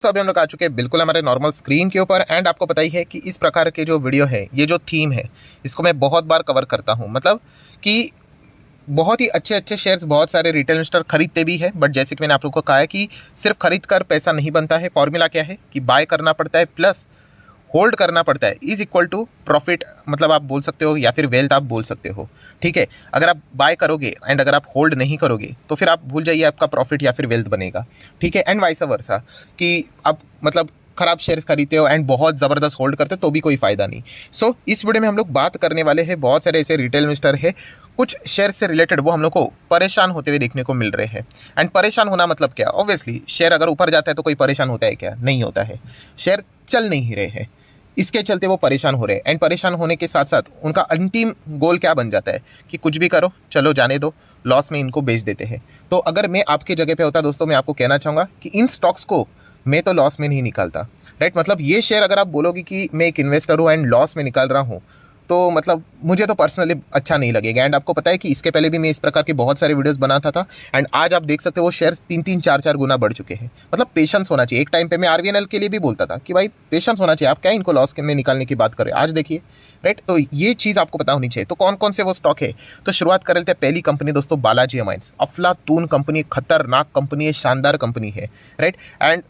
तो अभी हम लोग आ चुके हैं बिल्कुल हमारे नॉर्मल स्क्रीन के ऊपर एंड आपको पता ही है कि इस प्रकार के जो वीडियो है, ये जो थीम है, इसको मैं बहुत बार कवर करता हूँ। मतलब कि बहुत ही अच्छे अच्छे शेयर्स बहुत सारे रिटेल इन्वेस्टर खरीदते भी है, बट जैसे कि मैंने आप लोगों को कहा है कि सिर्फ खरीद कर पैसा नहीं बनता है। फॉर्मूला क्या है कि बाय करना पड़ता है प्लस होल्ड करना पड़ता है इज इक्वल टू प्रॉफिट, मतलब आप बोल सकते हो या फिर वेल्थ आप बोल सकते हो। ठीक है, अगर आप बाय करोगे एंड अगर आप होल्ड नहीं करोगे तो फिर आप भूल जाइए आपका प्रॉफिट या फिर वेल्थ बनेगा। ठीक है, एंड वाइस वर्सा कि आप मतलब खराब शेयर्स खरीदते हो एंड बहुत ज़बरदस्त होल्ड करते हो तो भी कोई फ़ायदा नहीं। सो इस वीडियो में हम लोग बात करने वाले हैं, बहुत सारे ऐसे रिटेल इन्वेस्टर है कुछ शेयर से रिलेटेड वो हम लोग को परेशान होते हुए देखने को मिल रहे हैं। एंड परेशान होना मतलब क्या, ऑब्वियसली शेयर अगर ऊपर जाता है तो कोई परेशान होता है क्या, नहीं होता है। शेयर चल नहीं रहे हैं, इसके चलते वो परेशान हो रहे हैं एंड परेशान होने के साथ साथ उनका अंतिम गोल क्या बन जाता है कि कुछ भी करो, चलो जाने दो, लॉस में इनको बेच देते हैं। तो अगर मैं आपके जगह पे होता दोस्तों, मैं आपको कहना चाहूँगा कि इन स्टॉक्स को मैं तो लॉस में नहीं निकालता। राइट, मतलब ये शेयर अगर आप बोलोगे कि मैं एक इन्वेस्टर हूँ एंड लॉस में निकाल रहा हूँ, तो मतलब मुझे तो पर्सनली अच्छा नहीं लगेगा। एंड आपको पता है कि इसके पहले भी मैं इस प्रकार के बहुत सारे वीडियोस बनाता था एंड आज आप देख सकते हो वो शेयर्स 3-3, 4-4 गुना बढ़ चुके हैं। मतलब पेशेंस होना चाहिए। एक टाइम पे मैं आरवीएनएल के लिए भी बोलता था कि भाई पेशेंस होना चाहिए, आप क्या इनको लॉस में निकालने की बात कर रहे हैं, आज देखिए। राइट, तो ये चीज़ आपको पता होनी चाहिए। तो कौन कौन से वो स्टॉक है, तो शुरुआत कर लेते हैं। पहली कंपनी दोस्तों बालाजी अमाइंस, अफलातून कंपनी, खतरनाक कंपनी है, शानदार कंपनी है। राइट, एंड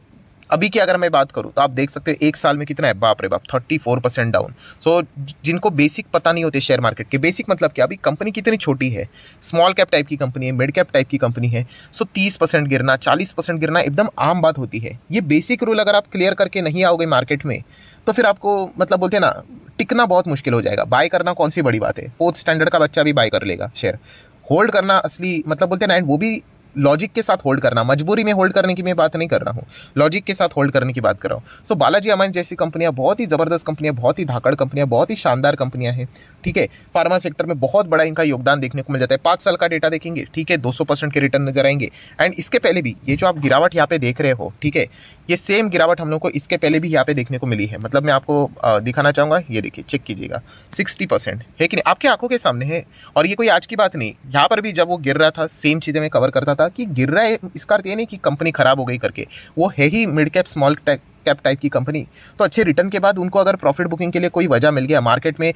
अभी की अगर मैं बात करूं तो आप देख सकते हो एक साल में कितना है, बाप रे बाप, 34% डाउन। सो जिनको बेसिक पता नहीं होते शेयर मार्केट के, बेसिक मतलब क्या, अभी कंपनी कितनी छोटी है, स्मॉल कैप टाइप की कंपनी है, मिड कैप टाइप की कंपनी है। सो 30% गिरना, 40% गिरना एकदम आम बात होती है। ये बेसिक रूल अगर आप क्लियर करके नहीं आओगे मार्केट में तो फिर आपको मतलब बोलते हैं ना, टिकना बहुत मुश्किल हो जाएगा। बाय करना कौन सी बड़ी बात है, फोर्थ स्टैंडर्ड का बच्चा भी बाय कर लेगा शेयर। होल्ड करना असली मतलब बोलते हैं ना, एंड वो भी लॉजिक के साथ होल्ड करना, मजबूरी में होल्ड करने की मैं बात नहीं कर रहा हूँ, लॉजिक के साथ होल्ड करने की बात कर रहा हूँ। सो बालाजी अमाइन जैसी कंपनियां बहुत ही ज़बरदस्त कंपनियां, बहुत ही धाकड़ कंपनियां, बहुत ही शानदार कंपनियां हैं। ठीक है, फार्मा सेक्टर में बहुत बड़ा इनका योगदान देखने को मिल जाता है। 5 साल का डेटा देखेंगे, ठीक है, 200% के रिटर्न नजर आएंगे। एंड इसके पहले भी ये जो आप गिरावट यहाँ पे देख रहे हो, ठीक है, ये सेम गिरावट हम लोग को इसके पहले भी यहाँ पे देखने को मिली है। मतलब मैं आपको दिखाना चाहूंगा, ये देखिए, चेक कीजिएगा, 60% है कि नहीं, आपके आंखों के सामने है। और ये कोई आज की बात नहीं, यहाँ पर भी जब वो गिर रहा था सेम चीज़ें मैं कवर करता था कि गिर रहा है, इसका अर्थ ये नहीं कि कंपनी खराब हो गई करके। वो है ही mid cap small cap type की कंपनी। तो अच्छे रिटर्न के बाद उनको अगर प्रॉफिट बुकिंग के लिए कोई वजह मिल गया मार्केट में,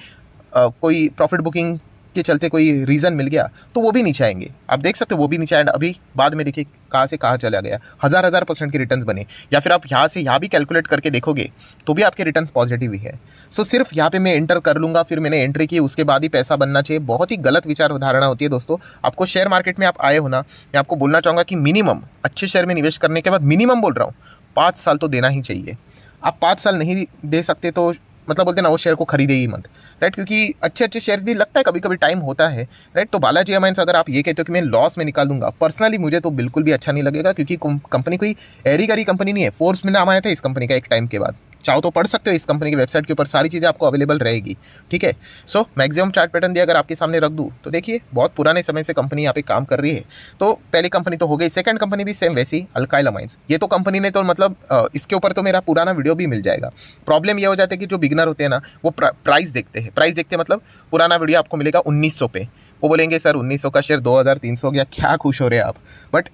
कोई प्रॉफिट बुकिंग के चलते कोई रीज़न मिल गया, तो वो भी नीचे आएंगे। आप देख सकते हो वो भी नीचे आए। अभी बाद में देखिए कहाँ से कहाँ चला गया, हज़ार परसेंट के रिटर्न्स बने। या फिर आप यहाँ से यहाँ भी कैलकुलेट करके देखोगे तो भी आपके रिटर्न्स पॉजिटिव ही है। सो सिर्फ यहाँ पे मैं एंटर कर लूँगा, फिर मैंने एंट्री की, उसके बाद ही पैसा बनना चाहिए, बहुत ही गलत विचार धारणा होती है दोस्तों। आपको शेयर मार्केट में आप आए हो ना, मैं आपको बोलना चाहूँगा कि मिनिमम अच्छे शेयर में निवेश करने के बाद, मिनिमम बोल रहा हूँ, 5 साल तो देना ही चाहिए। आप 5 साल नहीं दे सकते तो मतलब बोलते ना, वो शेयर को खरीदे ही मत। राइट, क्योंकि अच्छे अच्छे शेयर्स भी लगता है कभी कभी टाइम होता है। राइट, तो बालाजी अमाइंस अगर आप ये कहते हो कि मैं लॉस में निकाल दूंगा, पर्सनली मुझे तो बिल्कुल भी अच्छा नहीं लगेगा, क्योंकि कंपनी कोई एरी गरी कंपनी नहीं है। फोर्ब्स में नाम आया था इस कंपनी का एक टाइम के बाद, चाहो तो पढ़ सकते हो, इस कंपनी की वेबसाइट के ऊपर सारी चीज़ें आपको अवेलेबल रहेगी। ठीक है, सो मैक्सिमम चार्ट पैटर्न भी अगर आपके सामने रख दूँ तो देखिए बहुत पुराने समय से कंपनी यहाँ पे काम कर रही है। तो पहली कंपनी तो हो गई, सेकंड कंपनी भी सेम वैसी, अल्काइल अमाइंस। ये तो कंपनी ने तो मतलब इसके ऊपर तो मेरा पुराना वीडियो भी मिल जाएगा। प्रॉब्लम ये हो जाता है कि जो बिगनर होते हैं ना, वो प्राइस देखते हैं, प्राइस देखते हैं, मतलब पुराना वीडियो आपको मिलेगा 1900 पे, वो बोलेंगे सर 1900 का शेयर 2300 गया, क्या खुश हो रहे हैं आप। बट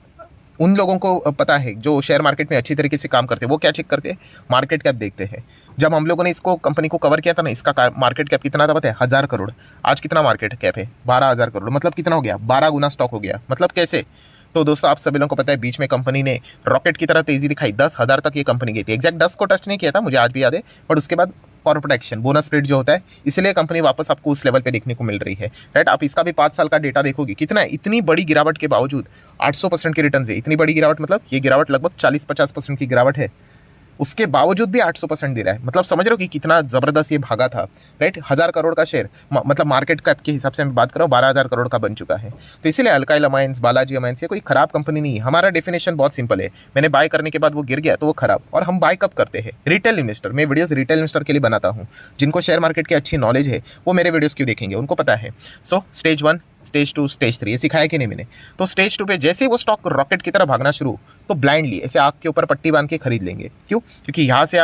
उन लोगों को पता है जो शेयर मार्केट में अच्छी तरीके से काम करते हैं, वो क्या चेक करते हैं, मार्केट कैप देखते हैं। जब हम लोगों ने इसको कंपनी को कवर किया था ना, इसका मार्केट कैप कितना था पता है, 1000 करोड़। आज कितना मार्केट कैप है, 12,000 करोड़। मतलब कितना हो गया, 12 गुना स्टॉक हो गया। मतलब कैसे, तो दोस्तों आप सभी लोगों को पता है बीच में कंपनी ने रॉकेट की तरह तेजी दिखाई, 10,000 तक ये कंपनी गई थी। एग्जैक्ट 10 को टच नहीं किया था, मुझे आज भी याद है, बट उसके बाद कॉर्पोरेट एक्शन, बोनस स्प्लिट जो होता है, इसलिए कंपनी वापस आपको उस लेवल पे देखने को मिल रही है। राइट, आप इसका भी 5 साल का डेटा देखोगे, कितना है, इतनी बड़ी गिरावट के बावजूद 800% के रिटर्न है। इतनी बड़ी गिरावट मतलब ये गिरावट लगभग 40-50% की गिरावट है, उसके बावजूद भी 800% दे रहा है। मतलब समझ रहे हो कि कितना ज़बरदस्त ये भागा था। राइट, 1000 करोड़ का शेयर, मतलब मार्केट कैप के हिसाब से मैं बात कर रहा हूँ, 12,000 करोड़ का बन चुका है। तो इसीलिए अल्काइल अमाइंस, बालाजी अमाइंस, ये कोई खराब कंपनी नहीं है। हमारा डेफिनेशन बहुत सिंपल है, मैंने बाय करने के बाद वो गिर गया तो वो खराब। और हम बाय कब करते हैं, रिटेल इन्वेस्टर। मैं वीडियोस रिटेल इन्वेस्टर के लिए बनाता हूँ, जिनको शेयर मार्केट की अच्छी नॉलेज है वो मेरे वीडियोस क्यों देखेंगे, उनको पता है। सो स्टेज 1, स्टेज 2, स्टेज 3, ये सिखाया कि नहीं मैंने। तो स्टेज 2 पे जैसे ही वो स्टॉक रॉकेट की तरह भागना शुरू, तो ब्लाइंडली ऐसे आग के ऊपर पट्टी बांध के खरीद लेंगे। क्यों, क्योंकि यहाँ से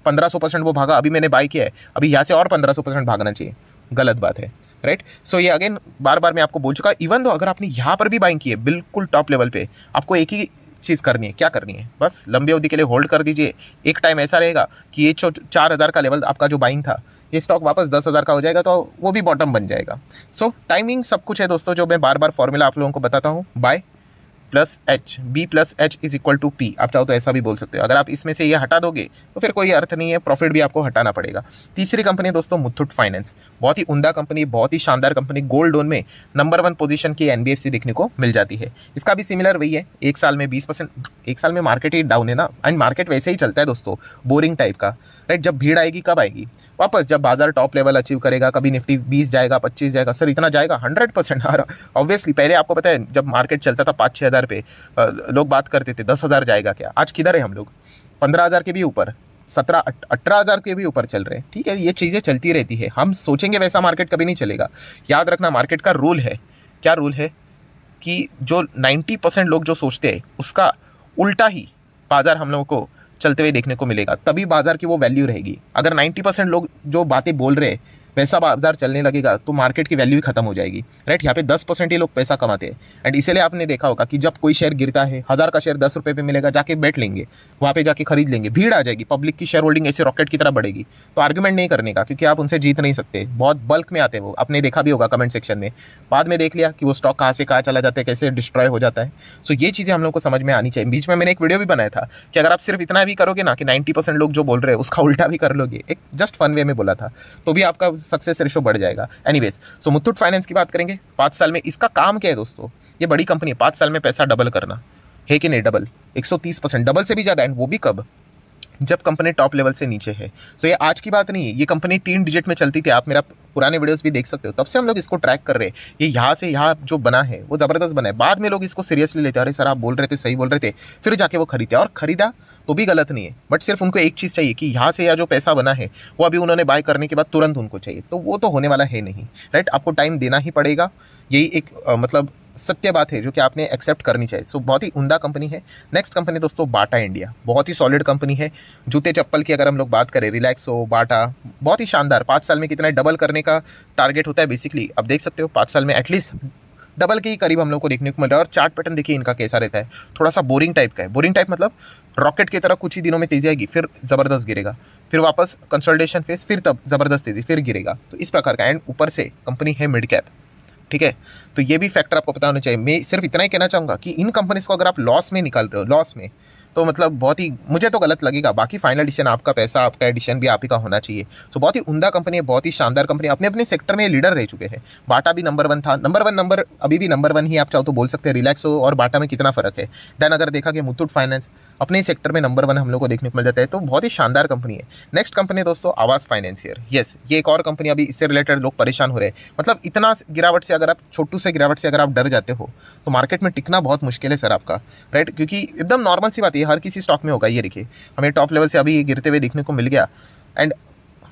1500% वो भागा, अभी मैंने बाय किया है, अभी यहाँ से और 1500% भागना चाहिए, गलत बात है। राइट, सो ये अगेन बार बार मैं आपको बोल चुका, इवन तो अगर आपने यहाँ पर भी बाइंग की है बिल्कुल टॉप लेवल पे, आपको एक ही चीज़ करनी है, क्या करनी है, बस लंबी अवधि के लिए होल्ड कर दीजिए। एक टाइम ऐसा रहेगा कि ये जो 4,000 का लेवल आपका जो बाइंग था, ये स्टॉक वापस 10,000 का हो जाएगा तो वो भी बॉटम बन जाएगा। सो टाइमिंग सब कुछ है दोस्तों, जो मैं बार बार फॉर्मूला आप लोगों को बताता हूँ, by plus H, B plus H is equal to P. आप चाहो तो ऐसा भी बोल सकते हो। अगर आप इसमें से ये हटा दोगे तो फिर कोई अर्थ नहीं है, प्रॉफिट भी आपको हटाना पड़ेगा। तीसरी कंपनी दोस्तों मुथूट फाइनेंस, बहुत ही उम्दा कंपनी, बहुत ही शानदार कंपनी, गोल्ड लोन में नंबर 1 पोजीशन की एनबीएफसी देखने को मिल जाती है। इसका भी सिमिलर वही है, एक साल में 20%, एक साल में मार्केट ही डाउन है ना, एंड मार्केट वैसे ही चलता है दोस्तों, बोरिंग टाइप का, राइट। जब भीड़ आएगी कब आएगी, वापस जब बाजार टॉप लेवल अचीव करेगा, कभी निफ्टी 20 जाएगा, 25 जाएगा, सर इतना जाएगा 100%। ऑब्वियसली पहले आपको पता है जब मार्केट चलता था 5-6 हज़ार पे, लोग बात करते थे 10,000 जाएगा क्या। आज किधर है हम लोग, 15,000 के भी ऊपर, 17-18,000 के भी ऊपर चल रहे हैं। ठीक है, ये चीज़ें चलती रहती है, हम सोचेंगे वैसा मार्केट कभी नहीं चलेगा। याद रखना मार्केट का रूल है, क्या रूल है कि जो 90% लोग जो सोचते हैं उसका उल्टा ही बाजार हम लोगों को चलते हुए देखने को मिलेगा, तभी बाजार की वो वैल्यू रहेगी। अगर 90% लोग जो बातें बोल रहे हैं वैसा बाजार चलने लगेगा तो मार्केट की वैल्यू ही खत्म हो जाएगी, राइट। यहाँ पे 10% ही लोग पैसा कमाते हैं, एंड इसीलिए आपने देखा होगा कि जब कोई शेयर गिरता है, 1000 का शेयर 10 रुपये पे मिलेगा, जाके बैठ लेंगे, वहाँ पे जाके खरीद लेंगे, भीड़ आ जाएगी, पब्लिक की शेयर होल्डिंग ऐसे रॉकेट की तरह बढ़ेगी। तो आर्ग्यूमेंट नहीं करने का, क्योंकि आप उनसे जीत नहीं सकते, बहुत बल्क में आते हैं वो, आपने देखा भी होगा कमेंट सेक्शन में, बाद में देख लिया कि वो स्टॉक कहाँ से कहाँ चला जाता है, कैसे डिस्ट्रॉय हो जाता है। सो ये चीज़ें हम लोग को समझ में आनी चाहिए। बीच में मैंने एक वीडियो भी बनाया था कि अगर आप सिर्फ इतना भी करोगे ना कि 90% लोग जो बोल रहे हैं उसका उल्टा भी कर लोगे, एक जस्ट फन वे में बोला था, तो भी आपका सक्सेस रेशो बढ़ जाएगा। एनीवेज, सो मुथूट फाइनेंस की बात करेंगे। 5 साल में इसका काम क्या है दोस्तों, ये बड़ी कंपनी है, 5 साल में पैसा डबल करना है कि नहीं, डबल 130%, डबल से भी ज़्यादा, एंड वो भी कब, जब कंपनी टॉप लेवल से नीचे है। सो ये आज की बात नहीं है, ये कंपनी 3 डिजिट में चलती थी, आप मेरा पुराने वीडियोस भी देख सकते हो, तब से हम लोग इसको ट्रैक कर रहे हैं। ये यहाँ से यहाँ जो बना है वो ज़बरदस्त बना है, बाद में लोग इसको सीरियसली लेते हैं, अरे सर आप बोल रहे थे, सही बोल रहे थे, फिर जाके वो खरीदते, और खरीदा तो भी गलत नहीं है, बट सिर्फ उनको एक चीज़ चाहिए कि यहाँ से यहाँ जो पैसा बना है वो अभी उन्होंने बाय करने के बाद तुरंत उनको चाहिए, तो वो तो होने वाला है नहीं, राइट। आपको टाइम देना ही पड़ेगा, यही एक मतलब सत्य बात है जो कि आपने एक्सेप्ट करनी चाहिए। सो बहुत ही उम्दा कंपनी है। नेक्स्ट कंपनी दोस्तों बाटा इंडिया, बहुत ही सॉलिड कंपनी है। जूते चप्पल की अगर हम लोग बात करें, रिलैक्सो, बाटा, बहुत ही शानदार, 5 साल में कितना डबल करने का टारगेट होता है बेसिकली, अब देख सकते हो 5 साल में एटलीस्ट डबल के ही करीब हम लोग को देखने को मिल रहा है। और चार्ट पैटर्न देखिए इनका कैसा रहता है, थोड़ा सा बोरिंग टाइप का है। बोरिंग टाइप मतलब रॉकेट की तरह कुछ ही दिनों में तेजी आएगी, फिर ज़बरदस्त गिरेगा, फिर वापस कंसोलिडेशन फेज, फिर तब ज़बरदस्त तेजी, फिर गिरेगा, तो इस प्रकार का। एंड ऊपर से कंपनी है मिड कैप, ठीक है, तो ये भी फैक्टर आपको पता होना चाहिए। मैं सिर्फ इतना ही कहना चाहूँगा कि इन कंपनीज को अगर आप लॉस में निकाल रहे हो, लॉस में, तो मतलब बहुत ही, मुझे तो गलत लगेगा। बाकी फाइनल डिसीजन आपका, पैसा आपका, एडिशन भी आप ही का होना चाहिए। सो बहुत ही उम्दा कंपनी है, बहुत ही शानदार कंपनी, अपने अपने सेक्टर में लीडर रह चुके हैं। बाटा भी नंबर 1 था, नंबर अभी भी नंबर 1 ही आप चाहो तो बोल सकते हैं। रिलैक्सो और बाटा में कितना फर्क है। देन अगर देखा कि मुथूट फाइनेंस अपने सेक्टर में नंबर 1 हम लोग को देखने को मिल जाता है, तो बहुत ही शानदार कंपनी है। नेक्स्ट कंपनी दोस्तों आवास फाइनेंशियर, यस, ये एक और कंपनी, अभी इससे रिलेटेड लोग परेशान हो रहे हैं। मतलब इतना गिरावट से, अगर आप छोटू से गिरावट से अगर आप डर जाते हो तो मार्केट में टिकना बहुत मुश्किल है सर आपका, राइट। क्योंकि एकदम नॉर्मल सी बात है, हर किसी स्टॉक में होगा। ये देखिए हमें टॉप लेवल से अभी ये गिरते हुए देखने को मिल गया, एंड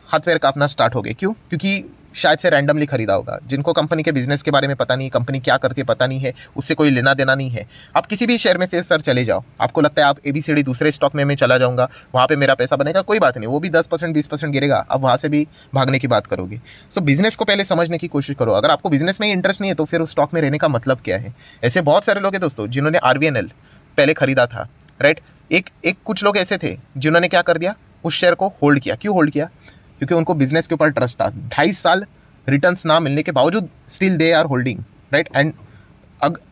हाथ पैर कांपना स्टार्ट हो गए। क्यों? क्योंकि शायद से रैंडमली खरीदा होगा। जिनको कंपनी के बिजनेस के बारे में पता नहीं, कंपनी क्या करती है पता नहीं है, उससे कोई लेना देना नहीं है। आप किसी भी शेयर में फिर सर चले जाओ, आपको लगता है आप ABCD दूसरे स्टॉक में मैं चला जाऊंगा, वहाँ पे मेरा पैसा बनेगा, कोई बात नहीं, वो भी 10% 20% गिरेगा, अब वहाँ से भी भागने की बात करोगे। सो बिजनेस को पहले समझने की कोशिश करो। अगर आपको बिजनेस में इंटरेस्ट नहीं है तो फिर उस स्टॉक में रहने का मतलब क्या है। ऐसे बहुत सारे लोग हैं दोस्तों जिन्होंने RVNL पहले खरीदा था, राइट। एक कुछ लोग ऐसे थे जिन्होंने क्या कर दिया, उस शेयर को होल्ड किया। क्यों होल्ड किया? क्योंकि उनको बिजनेस के ऊपर ट्रस्ट था। 2.5 साल रिटर्न्स ना मिलने के बावजूद still they are holding, right. And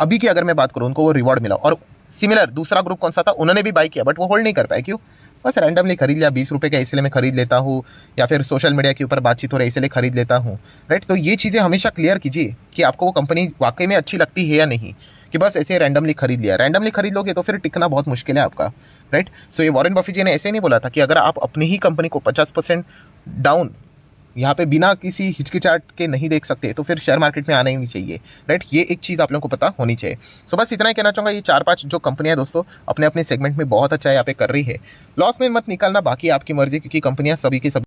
अभी की अगर मैं बात करूँ, उनको वो रिवॉर्ड मिला। और सिमिलर दूसरा ग्रुप कौन सा था, उन्होंने भी बाई किया बट वो होल्ड नहीं कर पाए। क्यों? बस रैंडमली खरीद लिया, 20 रुपये का इसलिए मैं खरीद लेता हूँ, या फिर सोशल मीडिया के ऊपर बातचीत हो रही है इसलिए खरीद लेता हूँ, राइट। तो ये चीज़ें हमेशा क्लियर कीजिए कि आपको वो कंपनी वाकई में अच्छी लगती है या नहीं, कि बस ऐसे रैंडमली खरीद लिया। रैंडमली खरीद लोगे तो फिर टिकना बहुत मुश्किल है आपका, राइट। सो ये वॉरेन बफेट जी ने ऐसे नहीं बोला था कि अगर आप अपनी ही कंपनी को 50% डाउन यहाँ पे बिना किसी हिचकिचाहट के नहीं देख सकते तो फिर शेयर मार्केट में आना ही नहीं चाहिए, राइट। ये एक चीज़ आप लोगों को पता होनी चाहिए। सो बस इतना ही कहना चाहूँगा। ये 4-5 जो कंपनियाँ दोस्तों अपने अपने सेगमेंट में बहुत अच्छा यहाँ पे कर रही है, लॉस में मत निकालना, बाकी आपकी मर्जी, क्योंकि कंपनियाँ सभी की सभी